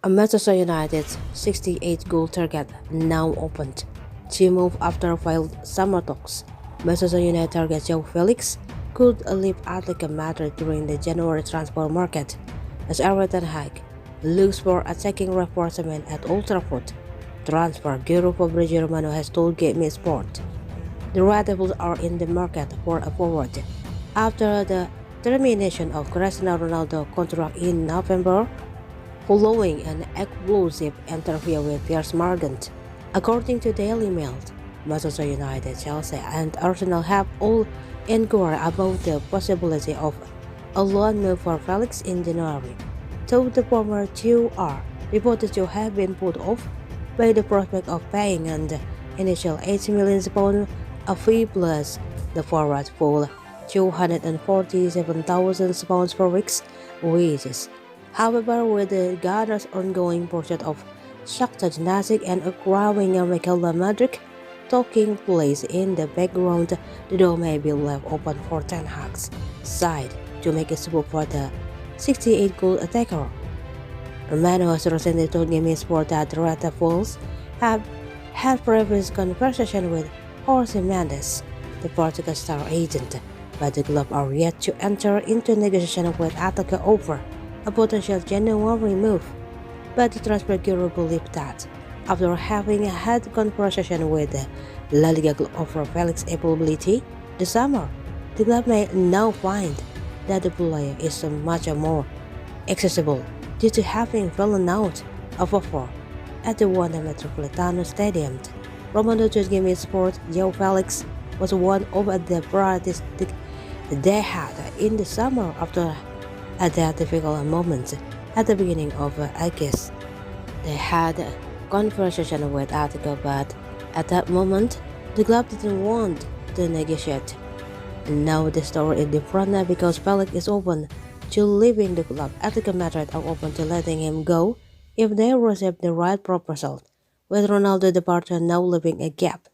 Manchester United's 68-goal target now opened. To move after failed summer talks. Manchester United target Joe Felix could leave Atletico Madrid during the January transfer market as Erik Ten Hag looks for attacking reinforcement at Old Trafford. Transfer guru Fabrizio Romano has told ggmu Sport the Red Devils are in the market for a forward. After the termination of Cristiano Ronaldo contract in November, following an explosive interview with Piers Morgan. According to Daily Mail, Manchester United, Chelsea, and Arsenal have all inquired about the possibility of a loan move for Felix in January, though the former two are reported to have been put off by the prospect of paying an initial £80 million a fee plus the forward full £247,000 per week's wages. However, with the Gunners' ongoing pursuit of Shakhtar Donetsk and a growing Mikel Madrid taking place in the background, the door may be left open for Ten Hag's side to make a swap for the 68-goal attacker. Romano has recently told ggmu Sport that the Red Devils have had previous conversation with Jorge Mendes, the Portugal star agent, but the club are yet to enter into negotiation with Atletico over a potential January move. But the transfer guru believed that after having had conversation with the La Liga club over Felix's availability this summer, the club may now find that the player is much more accessible due to having fallen out of offer at the Wanda Metropolitano Stadium. Romano told ggmu Sport Joe Felix was one of the priorities they had in the summer after that difficult moment at the beginning of August. They had a conversation with Atletico, but at that moment, the club didn't want to negotiate. And now the story is different because Felix is open to leaving the club. Atletico Madrid are open to letting him go if they receive the right proposal, with Ronaldo departure now leaving a gap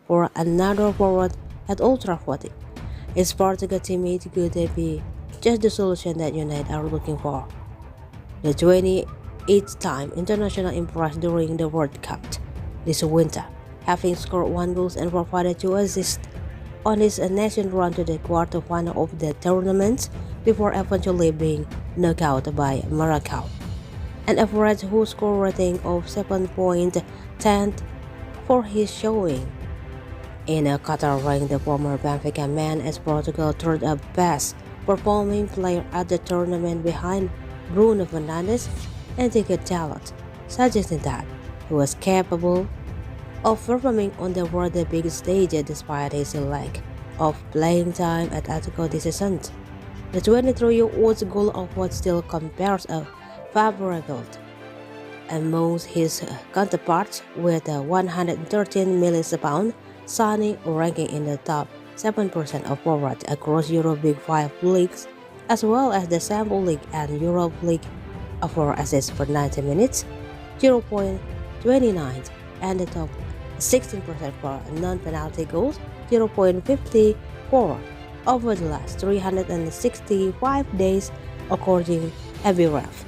for another forward at Old Trafford. Is Portugal teammate could be just the solution that United are looking for? The 28th-time international impressed during the World Cup this winter, having scored 1 goal and provided 2 assists on his nation run to the quarter-final of the tournament before eventually being knocked out by Morocco. An average who score rating of 7.10 for his showing. In Qatar, ranked the former Benfica man as Portugal's third best performing player at the tournament behind Bruno Fernandes and Diego Dalot, suggesting that he was capable of performing on the world's biggest stage despite his lack of playing time at Atletico this season. The 23-year-old's goal of what still compares a favorable amongst his counterparts with a £113 million signing ranking in the top 7% of forwards across Europe Big 5 leagues, as well as the Sample League and Europe League for assists per 90 minutes, 0.29, and the top 16% for non-penalty goals, 0.54 over the last 365 days, according to Aviraf.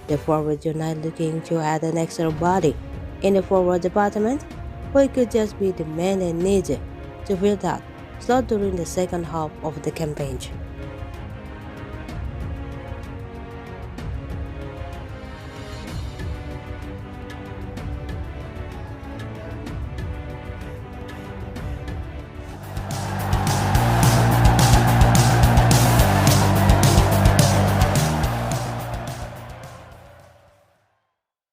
The forward United looking to add an extra body in the forward department, who could just be the man they need to fill that slot during the second half of the campaign.